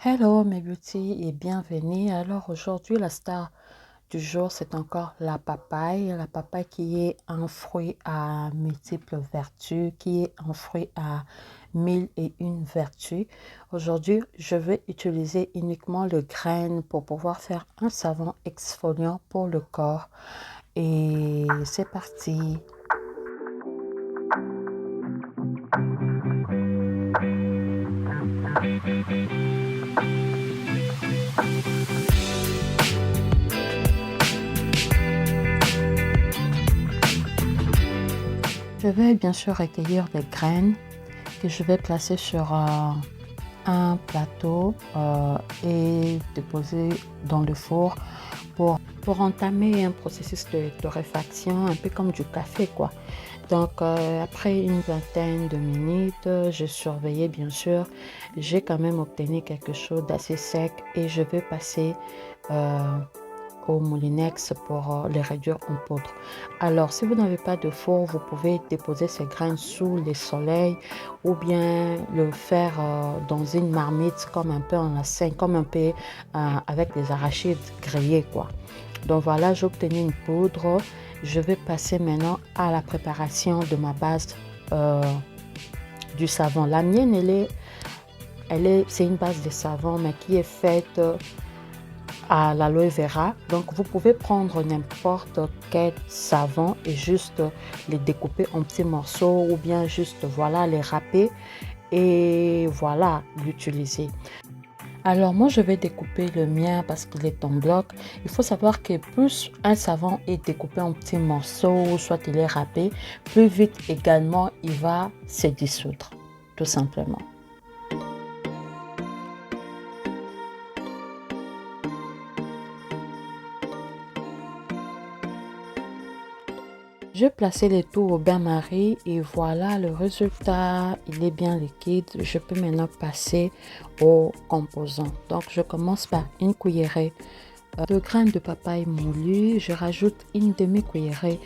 Hello mes beauty et bienvenue. Alors aujourd'hui la star du jour c'est encore la papaye. La papaye qui est un fruit à multiples vertus, qui est un fruit à mille et une vertus. Aujourd'hui je vais utiliser uniquement le grain pour pouvoir faire un savon exfoliant pour le corps. Et c'est parti. Je vais bien sûr recueillir des graines que je vais placer sur un plateau et déposer dans le four pour entamer un processus de torréfaction, un peu comme du café quoi. Donc après une vingtaine de minutes, je surveillais bien sûr, j'ai quand même obtenu quelque chose d'assez sec et je vais passer au Moulinex pour les réduire en poudre. Alors, si vous n'avez pas de four, vous pouvez déposer ces graines sous le soleil ou bien le faire dans une marmite comme un peu en la comme un peu avec des arachides grillés quoi. Donc voilà, j'ai obtenu une poudre. Je vais passer maintenant à la préparation de ma base du savon. La mienne, c'est une base de savon mais qui est faite à l'aloe vera. Donc vous pouvez prendre n'importe quel savon et juste les découper en petits morceaux ou bien juste voilà les râper et voilà l'utiliser. Alors moi je vais découper le mien parce qu'il est en bloc. Il faut savoir que plus un savon est découpé en petits morceaux, soit il est râpé, plus vite également il va se dissoudre tout simplement. Je plaçais les tout au bain-marie et voilà le résultat, il est bien liquide. Je peux maintenant passer aux composants. Donc je commence par une cuillerée de graines de papaye moulues. Je rajoute une demi-cuillerée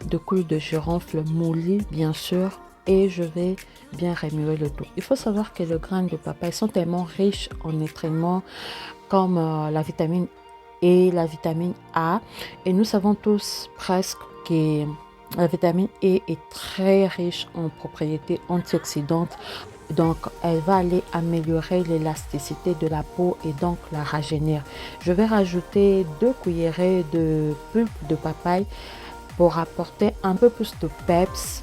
de clou de girofle moulu bien sûr et je vais bien remuer le tout. Il faut savoir que les graines de papaye sont tellement riches en nutriments comme la vitamine E, la vitamine A et nous savons tous presque que la vitamine E est très riche en propriétés antioxydantes, donc elle va aller améliorer l'élasticité de la peau et donc la rajeunir. Je vais rajouter 2 cuillerées de pulpe de papaye pour apporter un peu plus de peps.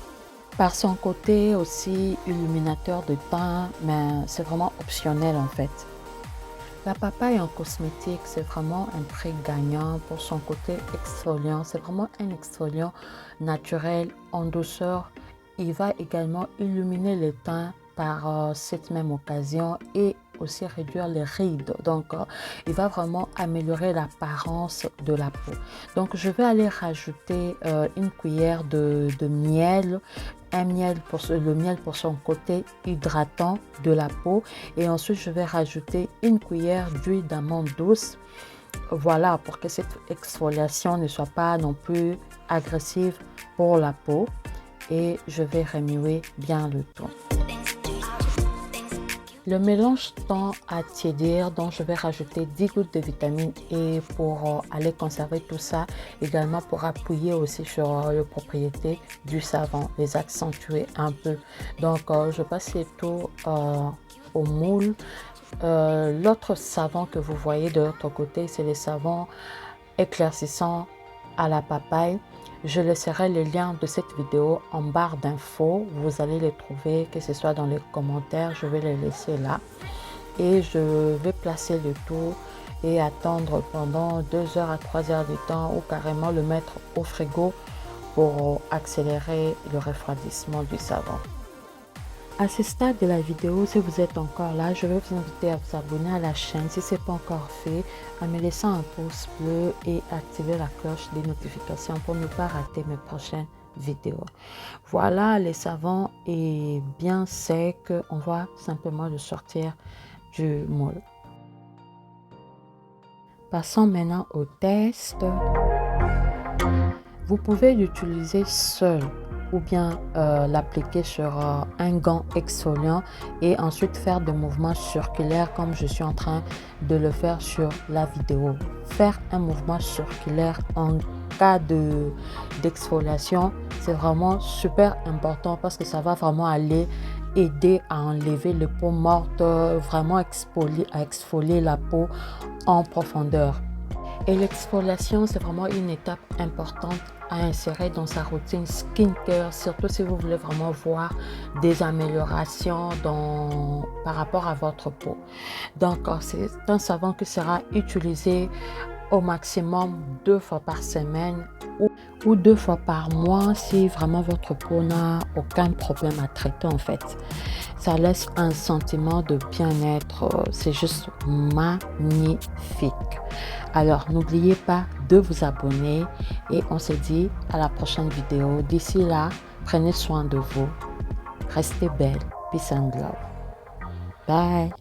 Par son côté aussi illuminateur de teint, mais c'est vraiment optionnel en fait. La papaye en cosmétique, c'est vraiment un prix gagnant pour son côté exfoliant. C'est vraiment un exfoliant naturel en douceur. Il va également illuminer le teint par cette même occasion et aussi réduire les rides. Donc, il va vraiment améliorer l'apparence de la peau. Donc, je vais aller rajouter une cuillère de miel. Le miel pour son côté hydratant de la peau et ensuite je vais rajouter une cuillère d'huile d'amande douce, voilà, pour que cette exfoliation ne soit pas non plus agressive pour la peau et je vais remuer bien le tout. Le mélange tend à tiédir, donc je vais rajouter 10 gouttes de vitamine E pour aller conserver tout ça, également pour appuyer aussi sur les propriétés du savon, les accentuer un peu. Donc je passe le tout au moule. L'autre savon que vous voyez de l'autre côté, c'est le savon éclaircissant à la papaye. Je laisserai les liens de cette vidéo en barre d'infos. Vous allez les trouver, que ce soit dans les commentaires. Je vais les laisser là. Et je vais placer le tout et attendre pendant 2 heures à 3 heures de temps ou carrément le mettre au frigo pour accélérer le refroidissement du savon. À ce stade de la vidéo, si vous êtes encore là, je vais vous inviter à vous abonner à la chaîne si ce n'est pas encore fait, à me laisser un pouce bleu et activer la cloche des notifications pour ne pas rater mes prochaines vidéos. Voilà, le savon est bien sec, on va simplement le sortir du moule. Passons maintenant au test. Vous pouvez l'utiliser seul ou bien l'appliquer sur un gant exfoliant et ensuite faire des mouvements circulaires comme je suis en train de le faire sur la vidéo. Faire un mouvement circulaire en cas d'exfoliation, c'est vraiment super important parce que ça va vraiment aller aider à enlever les peaux mortes, vraiment exfolier la peau en profondeur. Et l'exfoliation, c'est vraiment une étape importante à insérer dans sa routine skincare, surtout si vous voulez vraiment voir des améliorations par rapport à votre peau. Donc, c'est un savon qui sera utilisé au maximum 2 fois par semaine ou 2 fois par mois si vraiment votre peau n'a aucun problème à traiter en fait. Ça laisse un sentiment de bien-être, c'est juste magnifique. Alors n'oubliez pas de vous abonner et on se dit à la prochaine vidéo. D'ici là, prenez soin de vous. Restez belle. Peace and love. Bye.